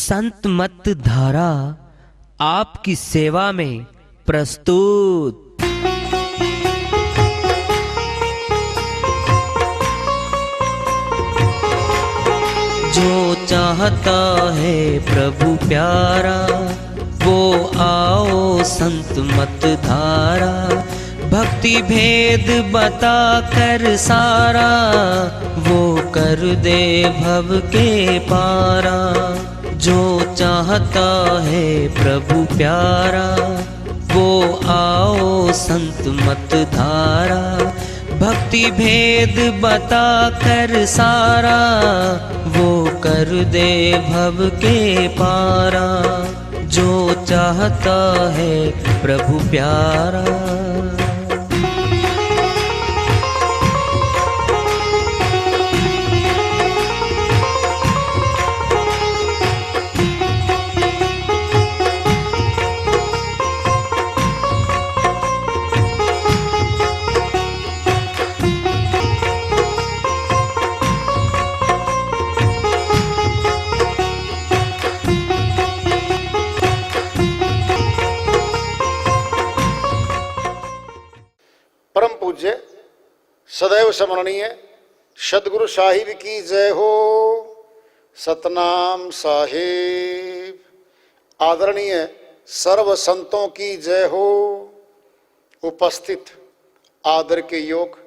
संत मत धारा आपकी सेवा में प्रस्तुत। जो चाहता है प्रभु प्यारा वो आओ संत मत धारा। भक्ति भेद बता कर सारा वो कर दे भव के पारा। जो चाहता है प्रभु प्यारा वो आओ संत मत धारा। भक्ति भेद बता कर सारा वो कर दे भव के पारा। जो चाहता है प्रभु प्यारा। परम पूज्य सदैव स्मरणीय सदगुरु साहिब की जय हो। सतनाम साहिब। आदरणीय सर्व संतों की जय हो। उपस्थित आदर के योग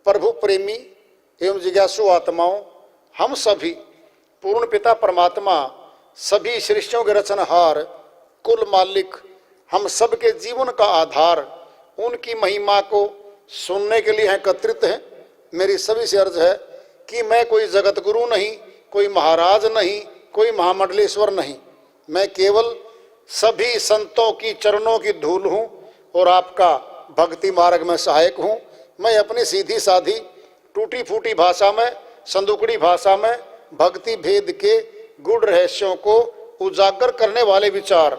प्रभु प्रेमी एवं जिज्ञासु आत्माओं, हम सभी पूर्ण पिता परमात्मा सभी सृष्टियों के रचनहार कुल मालिक हम सबके जीवन का आधार उनकी महिमा को सुनने के लिए एकत्रित हैं। मेरी सभी से अर्ज है कि मैं कोई जगत गुरु नहीं, कोई महाराज नहीं, कोई महामंडलेश्वर नहीं। मैं केवल सभी संतों की चरणों की धूल हूँ और आपका भक्ति मार्ग में सहायक हूँ। मैं अपनी सीधी साधी टूटी फूटी भाषा में, संदुकड़ी भाषा में भक्ति भेद के गूढ़ रहस्यों को उजागर करने वाले विचार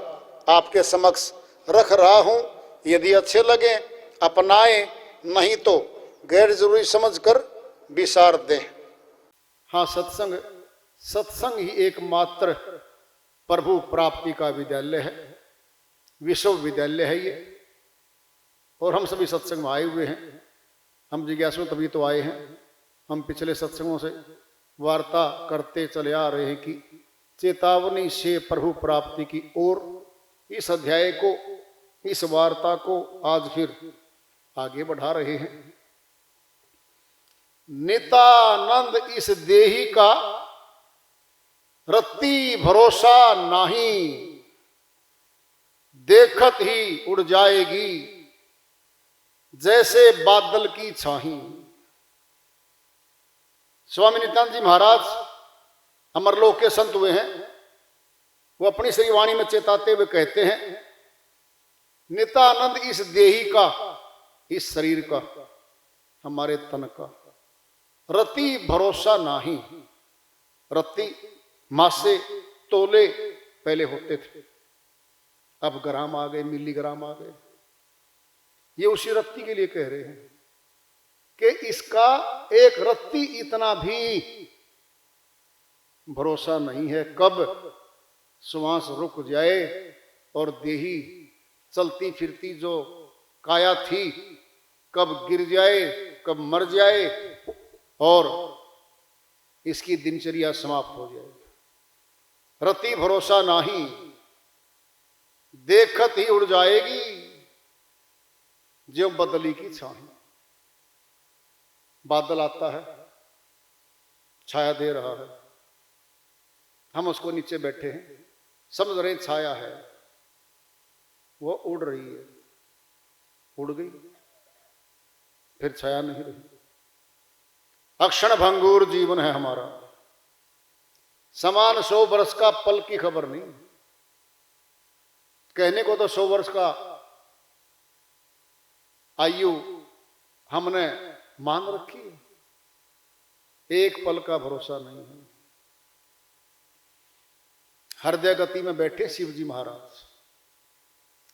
आपके समक्ष रख रहा हूँ। यदि अच्छे लगे अपनाएं, नहीं तो गैर जरूरी समझकर विसार दें। हाँ, सत्संग ही एकमात्र प्रभु प्राप्ति का विद्यालय है, विश्वविद्यालय है ये। और हम सभी सत्संग में आए हुए हैं। हम जिज्ञासु तभी तो आए हैं। हम पिछले सत्संगों से वार्ता करते चले आ रहे हैं कि चेतावनी से प्रभु प्राप्ति की ओर इस अध्याय को, इस वार्ता को आज फिर आगे बढ़ा रहे हैं। नितानंद इस देही का रत्ती भरोसा नहीं, देखत ही उड़ जाएगी जैसे बादल की छाही। स्वामी नित्यानंद जी महाराज अमरलोक के संत हुए हैं। वो अपनी श्री वाणी में चेताते हुए कहते हैं, नितानंद इस देही का, इस शरीर का, हमारे तन का रति भरोसा नहीं। रति मासे तोले पहले होते थे, अब ग्राम आ गए, मिलीग्राम आ गए। ये उसी रत्ती के लिए कह रहे हैं कि इसका एक रत्ती इतना भी भरोसा नहीं है। कब श्वास रुक जाए और देही चलती फिरती जो काया थी कब गिर जाए, कब मर जाए और इसकी दिनचर्या समाप्त हो जाए। रति भरोसा नहीं, देखत ही उड़ जाएगी जो बदली की छाही। बादल आता है, छाया दे रहा है, हम उसको नीचे बैठे हैं, समझ रहे छाया है, वो उड़ रही है, उड़ गई, फिर छाया नहीं रही। अक्षण भंगुर जीवन है हमारा। समान 100 वर्ष का पल की खबर नहीं। कहने को तो 100 वर्ष का आयु हमने मान रखी है, एक पल का भरोसा नहीं है। हृदय गति में बैठे शिव जी महाराज,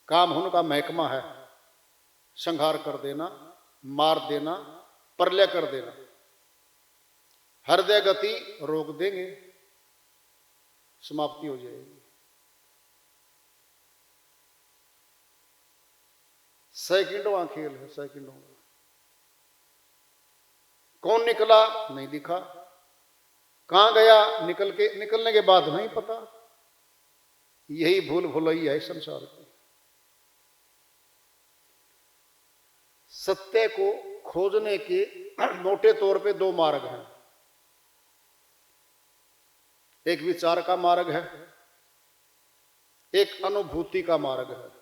काम उनका महकमा है, संहार कर देना, मार देना, प्रलय कर देना। हृदय गति रोक देंगे, समाप्ति हो जाएगी। सेकंडों खेल है, सेकंडों। कौन निकला नहीं दिखा, कहां गया निकलने के बाद नहीं पता। यही भूल भुलैया है संसार की। सत्य को खोजने के मोटे तौर पे दो मार्ग हैं। एक विचार का मार्ग है, एक अनुभूति का मार्ग है।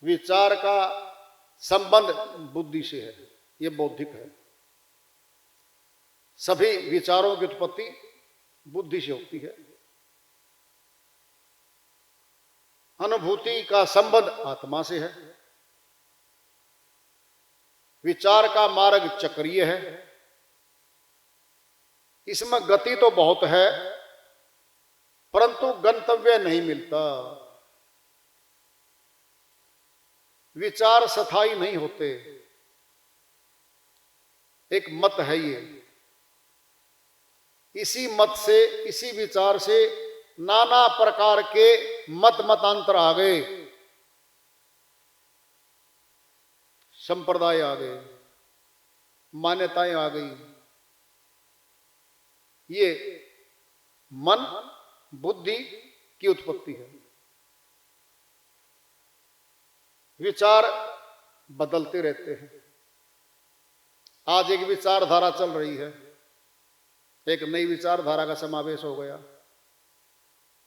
विचार का संबंध बुद्धि से है, यह बौद्धिक है। सभी विचारों की उत्पत्ति बुद्धि से होती है। अनुभूति का संबंध आत्मा से है। विचार का मार्ग चक्रीय है, इसमें गति तो बहुत है परंतु गंतव्य नहीं मिलता। विचार स्थायी नहीं होते। एक मत है ये, इसी मत से, इसी विचार से नाना प्रकार के मतांतर आ गए, संप्रदाय आ गए, मान्यताएं आ गई। ये मन बुद्धि की उत्पत्ति है। विचार बदलते रहते हैं। आज एक विचारधारा चल रही है, एक नई विचारधारा का समावेश हो गया।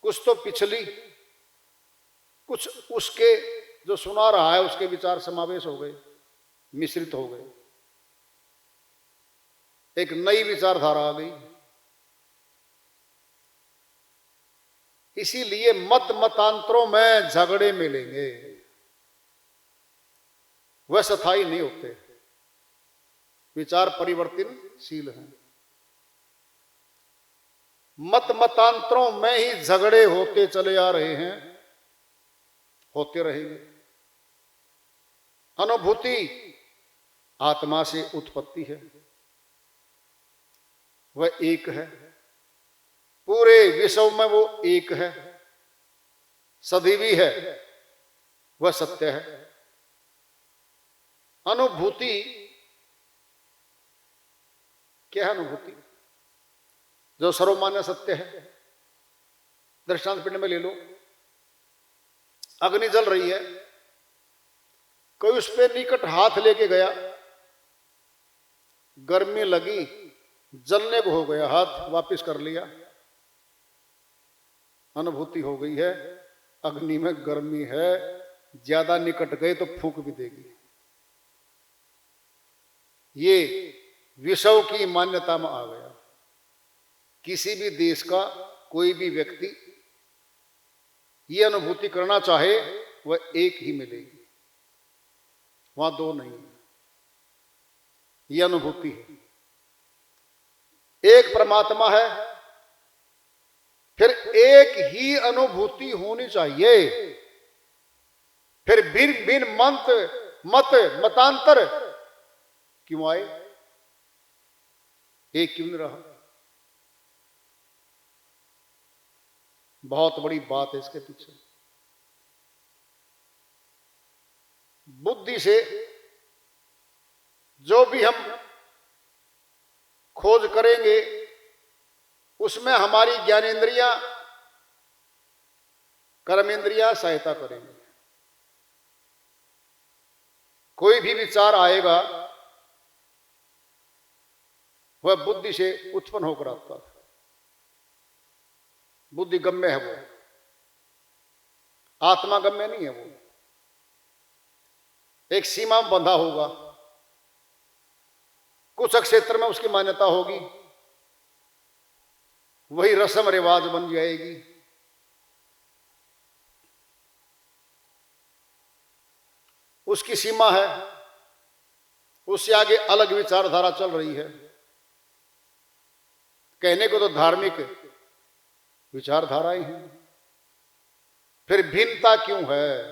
कुछ तो पिछली, कुछ उसके जो सुना रहा है उसके विचार समावेश हो गए, मिश्रित हो गए। एक नई विचारधारा आ गई। इसीलिए मतांतरों में झगड़े मिलेंगे, वह स्थायी नहीं होते। विचार परिवर्तनशील हैं। मतांतरों में ही झगड़े होते चले आ रहे हैं, होते रहेंगे। अनुभूति आत्मा से उत्पत्ति है, वह एक है। पूरे विश्व में वो एक है, सदैवी है, वह सत्य है। अनुभूति क्या है? अनुभूति जो सर्वमान्य सत्य है। दृष्टांत पिंड में ले लो, अग्नि जल रही है, कोई उस पर निकट हाथ लेके गया, गर्मी लगी, जलने को हो गया, हाथ वापस कर लिया, अनुभूति हो गई है अग्नि में गर्मी है, ज्यादा निकट गए तो फूंक भी देगी। ये विश्व की मान्यता में आ गया। किसी भी देश का कोई भी व्यक्ति ये अनुभूति करना चाहे वह एक ही मिलेगी, वहां दो नहीं। ये अनुभूति है। एक परमात्मा है, फिर एक ही अनुभूति होनी चाहिए। फिर भिन्न भिन्न मतांतर क्यों आए? एक क्यों नहीं रहा? बहुत बड़ी बात है इसके पीछे। बुद्धि से जो भी हम खोज करेंगे उसमें हमारी ज्ञानेंद्रियां, कर्मेंद्रियां सहायता करेंगे। कोई भी विचार आएगा वह बुद्धि से उत्पन्न होकर आता है। बुद्धि गम्य है, वो आत्मा गम्य नहीं है। वो एक सीमा में बंधा होगा, कुछ क्षेत्र में उसकी मान्यता होगी, वही रस्म रिवाज बन जाएगी। उसकी सीमा है, उससे आगे अलग विचारधारा चल रही है। कहने को तो धार्मिक विचारधाराएं हैं, फिर भिन्नता क्यों है?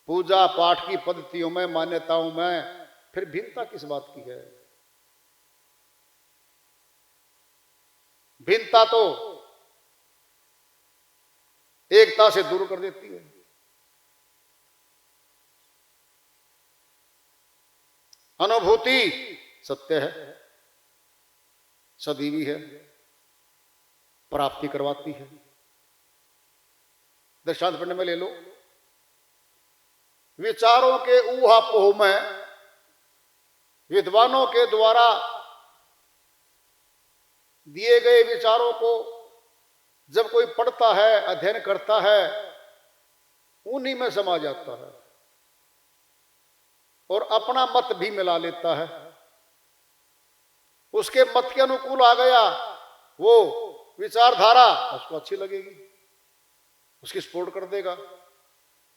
पूजा पाठ की पद्धतियों में, मान्यताओं में फिर भिन्नता किस बात की है? भिन्नता तो एकता से दूर कर देती है। अनुभूति सत्य है, सदीवी है, प्राप्ति करवाती है। दृष्टांत पढ़ने में ले लो, विचारों के ऊहापोह में विद्वानों के द्वारा दिए गए विचारों को जब कोई पढ़ता है, अध्ययन करता है, उन्हीं में समा जाता है और अपना मत भी मिला लेता है। उसके मत के अनुकूल आ गया वो विचारधारा, उसको अच्छी लगेगी, उसकी सपोर्ट कर देगा,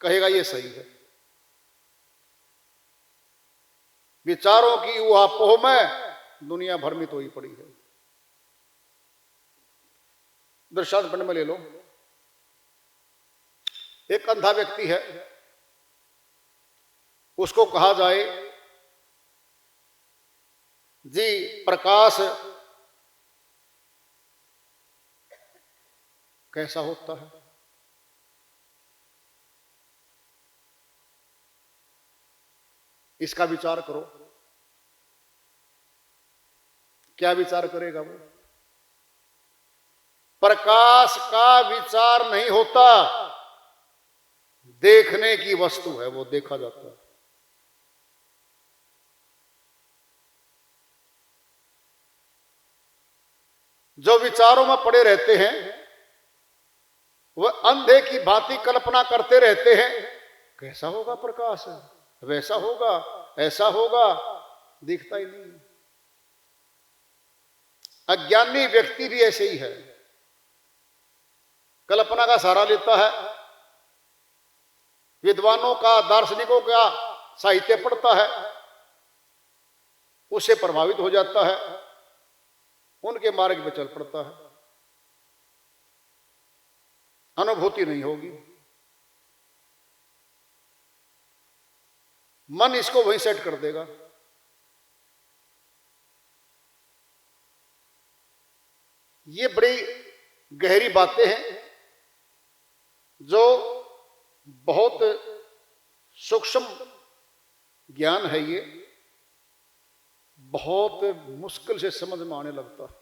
कहेगा ये सही है। विचारों की ऊहापोह में दुनिया भ्रमित हुई पड़ी है। दृष्टांत पढ़ने में ले लो, एक अंधा व्यक्ति है, उसको कहा जाए जी प्रकाश कैसा होता है, इसका विचार करो। क्या विचार करेगा वो? प्रकाश का विचार नहीं होता, देखने की वस्तु है, वो देखा जाता है। जो विचारों में पड़े रहते हैं वह अंधे की भांति कल्पना करते रहते हैं, कैसा होगा प्रकाश, वैसा होगा, ऐसा होगा, दिखता ही नहीं। अज्ञानी व्यक्ति भी ऐसे ही है, कल्पना का सहारा लेता है, विद्वानों का, दार्शनिकों का साहित्य पढ़ता है, उससे प्रभावित हो जाता है, उनके मार्ग पर चल पड़ता है, अनुभूति नहीं होगी। मन इसको वहीं सेट कर देगा। ये बड़ी गहरी बातें हैं जो बहुत सूक्ष्म ज्ञान है, ये बहुत मुश्किल से समझ में आने लगता है।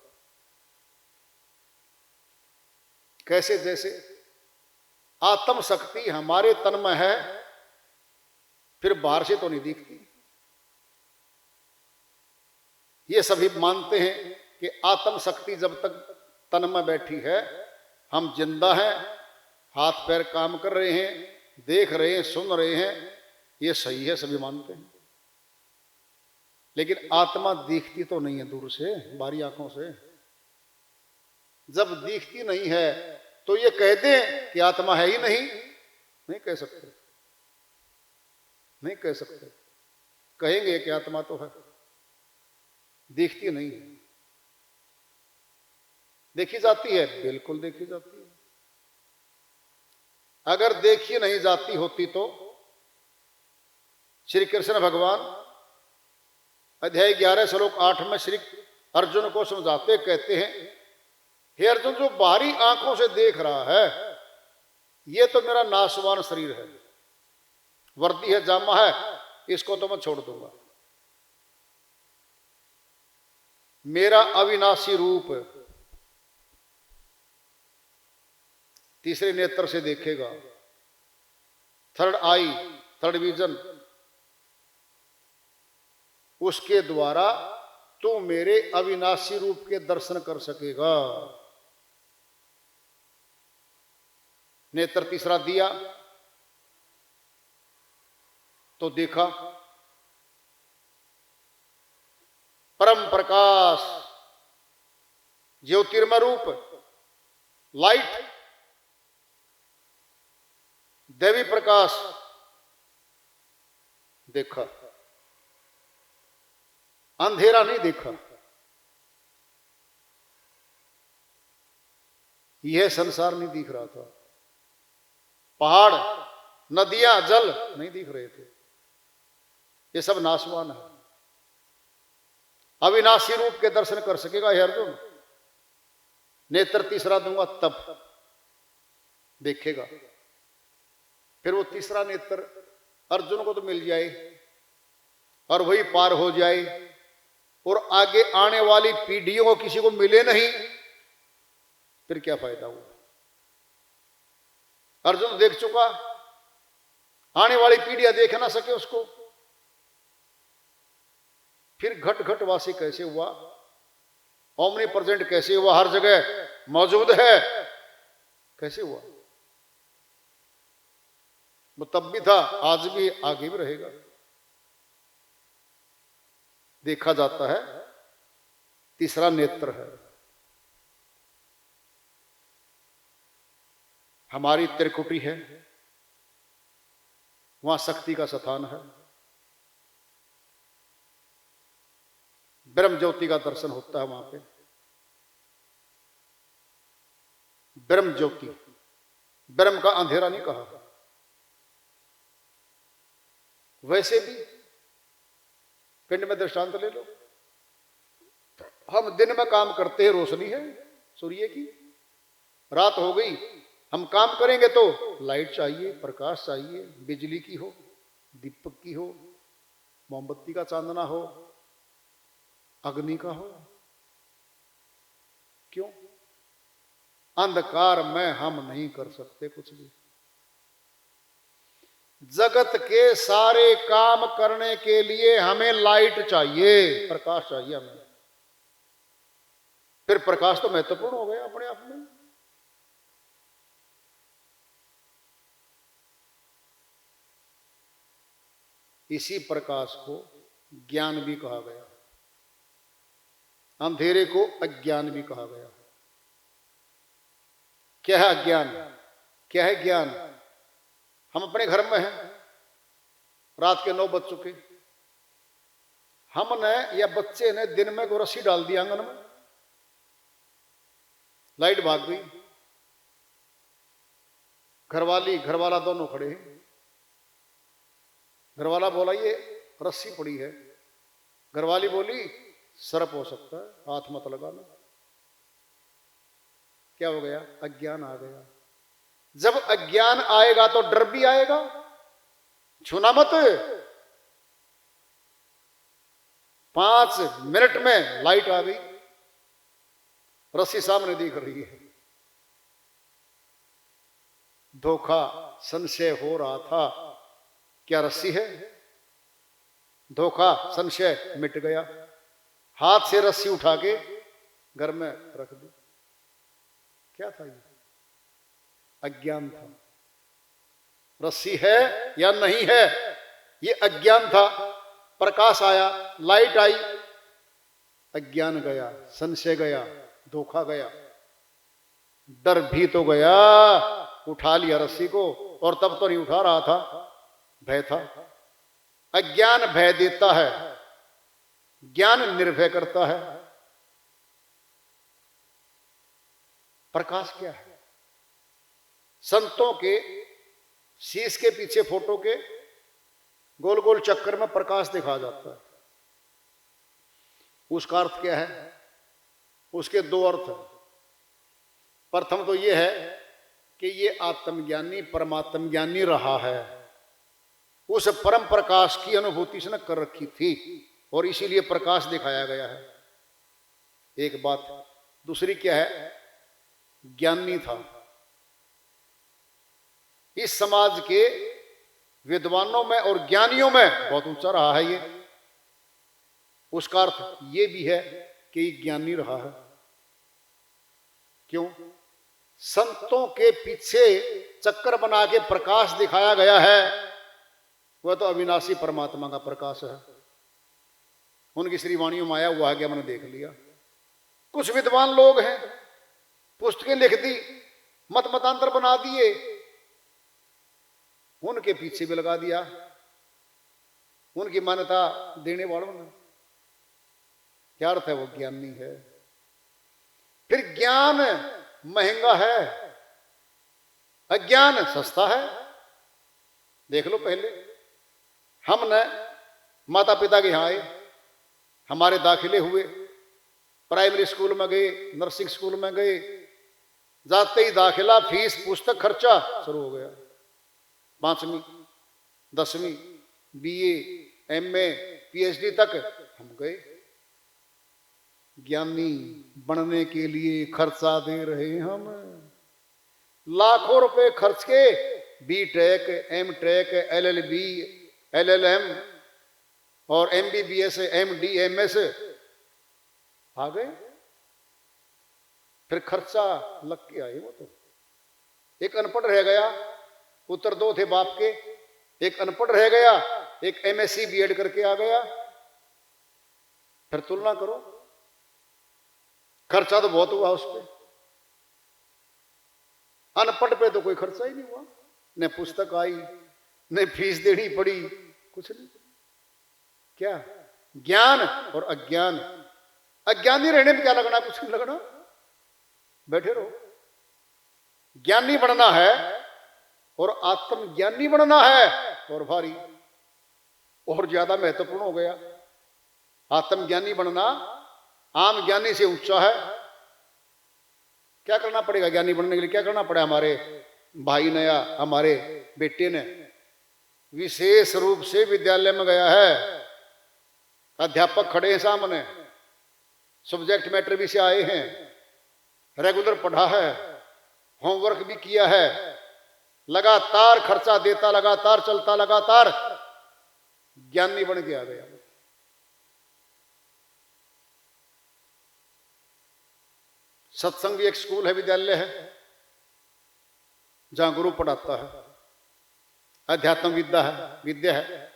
कैसे? जैसे आत्म शक्ति हमारे तन में है, फिर बाहर से तो नहीं दिखती। ये सभी मानते हैं कि आत्म शक्ति जब तक तन में बैठी है, हम जिंदा हैं, हाथ पैर काम कर रहे हैं, देख रहे हैं, सुन रहे हैं, ये सही है, सभी मानते हैं। लेकिन आत्मा दिखती तो नहीं है दूर से, बाहरी आंखों से। जब दिखती नहीं है तो ये कह दें कि आत्मा है ही नहीं, नहीं कह सकते, नहीं कह सकते। कहेंगे कि आत्मा तो है, दिखती नहीं है। देखी जाती है, बिल्कुल देखी जाती है। अगर देखी नहीं जाती होती तो श्री कृष्ण भगवान अध्याय 11 श्लोक 8 में श्री अर्जुन को समझाते कहते हैं, हे अर्जुन, जो बाहरी आंखों से देख रहा है ये तो मेरा नाशवान शरीर है, वर्दी है, जामा है, इसको तो मैं छोड़ दूंगा। मेरा अविनाशी रूप तीसरे नेत्र से देखेगा, थर्ड आई, थर्ड विजन, उसके द्वारा तू मेरे अविनाशी रूप के दर्शन कर सकेगा। नेत्र तीसरा दिया तो देखा परम प्रकाश, ज्योतिर्मय रूप, लाइट, दैवी प्रकाश देखा, अंधेरा नहीं देखा। यह संसार नहीं दिख रहा था, पहाड़, नदियां, जल नहीं दिख रहे थे, ये सब नाशवान है। अविनाशी रूप के दर्शन कर सकेगा हे अर्जुन। नेत्र तीसरा दूंगा तब देखेगा। फिर वो तीसरा नेत्र अर्जुन को तो मिल जाए और वही पार हो जाए और आगे आने वाली पीढ़ियों को किसी को मिले नहीं, फिर क्या फायदा हुआ? अर्जुन देख चुका, आने वाली पीढ़ियां देख ना सके उसको। फिर घट घट वासी कैसे हुआ? ओमनी प्रेजेंट कैसे हुआ? हर जगह मौजूद है, कैसे हुआ? वो तब भी था, आज भी, आगे भी रहेगा। देखा जाता है, तीसरा नेत्र है। हमारी त्रिकुटी है, वहां शक्ति का स्थान है। ब्रह्म ज्योति का दर्शन होता है वहां पे। ब्रह्म ज्योति, ब्रह्म का अंधेरा नहीं कहा। वैसे भी पिंड में दृष्टांत ले लो, हम दिन में काम करते हैं, रोशनी है सूर्य की। रात हो गई, हम काम करेंगे तो लाइट चाहिए, प्रकाश चाहिए, बिजली की हो, दीपक की हो, मोमबत्ती का चांदना हो, अग्नि का हो। क्यों? अंधकार में हम नहीं कर सकते कुछ भी। जगत के सारे काम करने के लिए हमें लाइट चाहिए, प्रकाश चाहिए हमें। फिर प्रकाश तो महत्वपूर्ण हो गया अपने आप में। इसी प्रकाश को ज्ञान भी कहा गया, अंधेरे को अज्ञान भी कहा गया। क्या है अज्ञान? क्या है ज्ञान? हम अपने घर में हैं, रात के 9 बज चुके, हमने या बच्चे ने दिन में को रस्सी डाल दी आंगन में, लाइट भाग गई, घरवाली घरवाला दोनों खड़े हैं। घरवाला बोला ये रस्सी पड़ी है, घरवाली बोली सर्प हो सकता है, हाथ मत लगाना। क्या हो गया? अज्ञान आ गया। जब अज्ञान आएगा तो डर भी आएगा, छूना मत। 5 मिनट में लाइट आ गई, रस्सी सामने दिख रही है। धोखा, संशय हो रहा था, क्या रस्सी है? धोखा, संशय मिट गया। हाथ से रस्सी उठा के घर में रख दी। क्या था ये? अज्ञान था। रस्सी है या नहीं है, ये अज्ञान था। प्रकाश आया, लाइट आई, अज्ञान गया, संशय गया, धोखा गया, डर भी तो गया। उठा लिया रस्सी को, और तब तो नहीं उठा रहा था, भय था। अज्ञान भय देता है, ज्ञान निर्भय करता है। प्रकाश क्या है? संतों के शीश के पीछे फोटो के गोल गोल चक्कर में प्रकाश दिखा जाता है। उसका अर्थ क्या है? उसके 2 अर्थ हैं। प्रथम तो यह है कि ये आत्मज्ञानी परमात्म ज्ञानी रहा है, उस परम प्रकाश की अनुभूति इसने कर रखी थी और इसीलिए प्रकाश दिखाया गया है। एक बात। दूसरी क्या है? ज्ञानी था। इस समाज के विद्वानों में और ज्ञानियों में बहुत ऊंचा रहा है ये। उसका अर्थ ये भी है कि ये ज्ञानी रहा है। क्यों? संतों के पीछे चक्कर बना के प्रकाश दिखाया गया है, वह तो अविनाशी परमात्मा का प्रकाश है। उनकी श्रीवाणियों में आया हुआ है कि हमने देख लिया। कुछ विद्वान लोग हैं, पुस्तकें लिख दी, मत मतांतर बना दिए, उनके पीछे भी लगा दिया उनकी मान्यता देने वालों ने। क्या अर्थ है? वो ज्ञानी है। फिर ज्ञान महंगा है, अज्ञान सस्ता है। देख लो, पहले हमने माता पिता के यहां आए, हमारे दाखिले हुए, प्राइमरी स्कूल में गए, नर्सिंग स्कूल में गए, जाते ही दाखिला, फीस, पुस्तक, खर्चा शुरू हो गया। 5वीं 10वीं BA MA PhD तक हम गए। ज्ञानी बनने के लिए खर्चा दे रहे हैं हम, लाखों रुपए खर्च के BTech MTech LLB LLM और MBBS MD MS आ गए। फिर खर्चा लग के आए। वो तो एक अनपढ़ रह गया, पुत्र 2 थे बाप के, एक अनपढ़ रह गया, एक MSc B.Ed करके आ गया। फिर तुलना करो, खर्चा तो बहुत हुआ उस पर, अनपढ़ पे तो कोई खर्चा ही नहीं हुआ, न पुस्तक आई, न फीस देनी पड़ी, कुछ नहीं। क्या ज्ञान और अज्ञान, अज्ञानी रहने में क्या लगना, कुछ नहीं लगना, बैठे रहो। ज्ञानी बनना है और आत्मज्ञानी बनना है और भारी और ज्यादा महत्वपूर्ण हो गया। आत्मज्ञानी बनना आम ज्ञानी से ऊंचा है। क्या करना पड़ेगा ज्ञानी बनने के लिए? क्या करना पड़ा हमारे भाई ने या हमारे बेटे ने? विशेष रूप से विद्यालय में गया है, अध्यापक खड़े हैं सामने, सब्जेक्ट मैटर भी से आए हैं, रेगुलर पढ़ा है, होमवर्क भी किया है, लगातार खर्चा देता, लगातार चलता, लगातार ज्ञानी बन के आ गया। सत्संग भी एक स्कूल है, विद्यालय है, जहां गुरु पढ़ाता है, अध्यात्म विद्या है,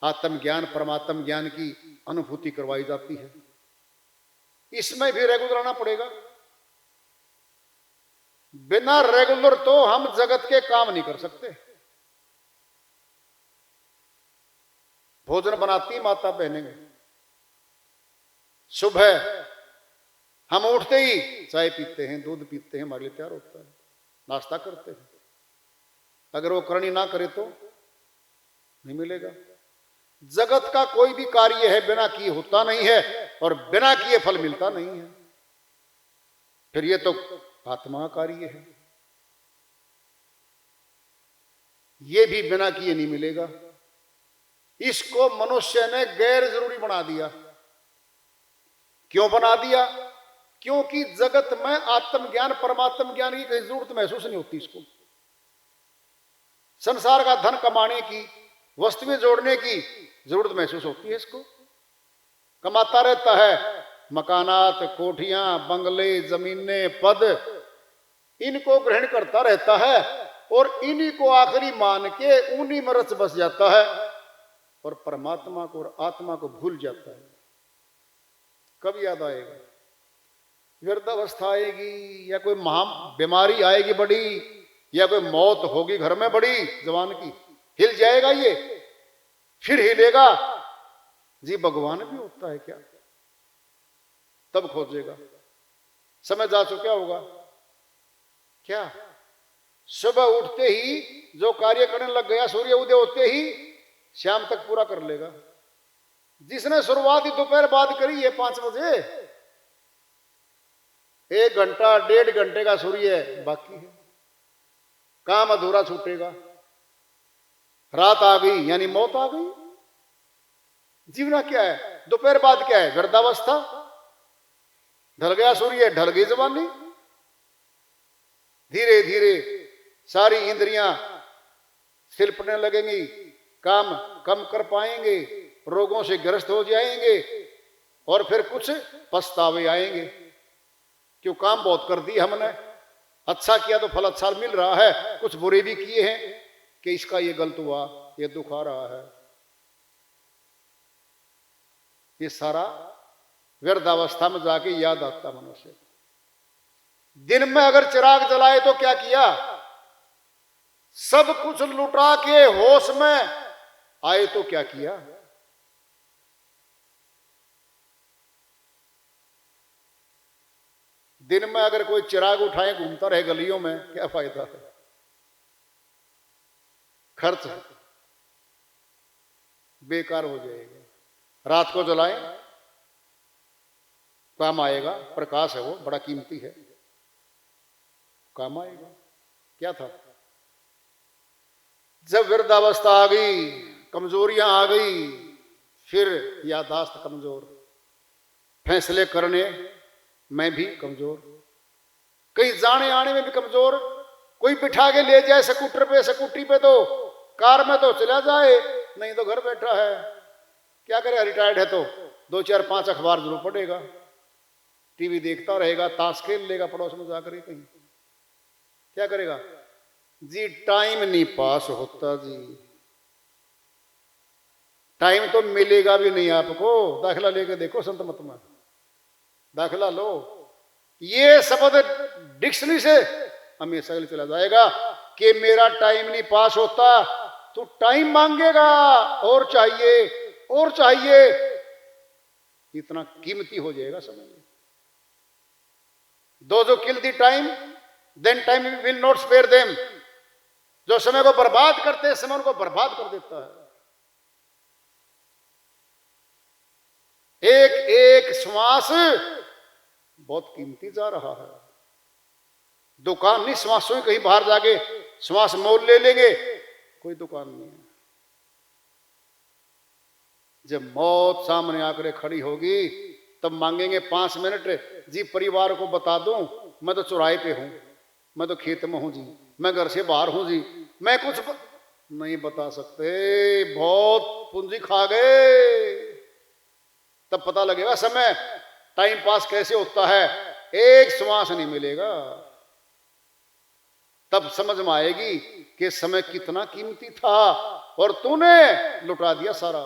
आत्मज्ञान परमात्म ज्ञान की अनुभूति करवाई जाती है। इसमें भी रेगुलर आना पड़ेगा। बिना रेगुलर तो हम जगत के काम नहीं कर सकते। भोजन बनाती माता बहनें, सुबह हम उठते ही चाय पीते हैं, दूध पीते हैं, हमारे लिए तैयार होता है, नाश्ता करते हैं। अगर वो करनी ना करे तो नहीं मिलेगा। जगत का कोई भी कार्य है बिना किए होता नहीं है और बिना किए फल मिलता नहीं है। फिर ये तो आत्मा का कार्य है, ये भी बिना किए नहीं मिलेगा। इसको मनुष्य ने गैर जरूरी बना दिया। क्यों बना दिया? क्योंकि जगत में आत्मज्ञान परमात्म ज्ञान की कहीं जरूरत महसूस नहीं होती इसको। संसार का धन कमाने की, वस्तुएं जोड़ने की जरूरत महसूस होती है इसको। कमाता रहता है, मकानात, कोठियां, बंगले, जमीनें, पद, इनको ग्रहण करता रहता है और इन्हीं को आखिरी मान के उन्हीं में रच बस जाता है और परमात्मा को और आत्मा को भूल जाता है। कब याद आएगा? वृद्धावस्था आएगी या कोई महा बीमारी आएगी बड़ी, या कोई मौत होगी घर में बड़ी जवान की, हिल जाएगा ये, फिर हिलेगा। जी भगवान भी होता है क्या? तब खोजेगा। समय जा चुका होगा क्या? सुबह उठते ही जो कार्य करने लग गया, सूर्य उदय होते ही शाम तक पूरा कर लेगा। जिसने शुरुआत ही दोपहर बाद करी है 5 बजे, 1 घंटा 1.5 घंटे का सूर्य बाकी है, काम अधूरा छूटेगा। रात आ गई यानी मौत आ गई। जीवना क्या है? दोपहर बाद क्या है? वृद्धावस्था। ढल गया सूर्य, ढल गई जवानी। धीरे धीरे सारी इंद्रियां सिलपने लगेंगी, काम कम कर पाएंगे, रोगों से ग्रस्त हो जाएंगे और फिर कुछ पछतावे आएंगे। क्यों? काम बहुत कर दी हमने, अच्छा किया तो फल अच्छा मिल रहा है, कुछ बुरे भी किए हैं कि इसका ये गलत हुआ, ये दुख आ रहा है। ये सारा वृद्धावस्था में जाके याद आता मनुष्य। दिन में अगर चिराग जलाए तो क्या किया? सब कुछ लुटा के होश में आए तो क्या किया? दिन में अगर कोई चिराग उठाए घूमता रहे गलियों में, क्या फायदा है? खर्च बेकार हो जाएगा। रात को जलाएं, काम आएगा, प्रकाश है वो, बड़ा कीमती है। काम आएगा। क्या था? जब वृद्धावस्था आ गई, कमजोरियां आ गई, फिर याददाश्त कमजोर, फैसले करने में भी कमजोर, कहीं जाने आने में भी कमजोर। कोई बिठा के ले जाए स्कूटर पे, स्कूटी पे तो, कार में तो चला जाए, नहीं तो घर बैठा है। क्या करे? रिटायर्ड है तो 2 4 5 अखबार जरूर पढ़ेगा, टीवी देखता रहेगा, ताश खेल लेगा पड़ोस में जाकर कहीं। क्या करेगा जी? टाइम नहीं पास होता जी। टाइम तो मिलेगा भी नहीं आपको। दाखिला लेके देखो संत मत में, दाखिला लो, ये शब्द डिक्शनरी से हमेशा चला जाएगा कि मेरा टाइम नहीं पास होता। तो टाइम मांगेगा, और चाहिए और चाहिए, इतना कीमती हो जाएगा समय। Those who kill the time then time will not spare them. जो समय को बर्बाद करते हैं, समय उनको बर्बाद कर देता है। एक एक श्वास बहुत कीमती जा रहा है। दुकान नहीं, श्वासों ही कहीं बाहर जाके श्वास मोल ले लेंगे, कोई दुकान नहीं है। जब मौत सामने आकर खड़ी होगी तब मांगेंगे 5 मिनट जी, परिवार को बता दूं मैं तो चौराहे पे हूं, मैं तो खेत में हूं जी, मैं घर से बाहर हूं जी, मैं कुछ नहीं बता सकते। बहुत पूंजी खा गए। तब पता लगेगा समय, टाइम पास कैसे होता है। एक श्वास नहीं मिलेगा, तब समझ में आएगी कि समय कितना कीमती था और तूने लुटा दिया सारा।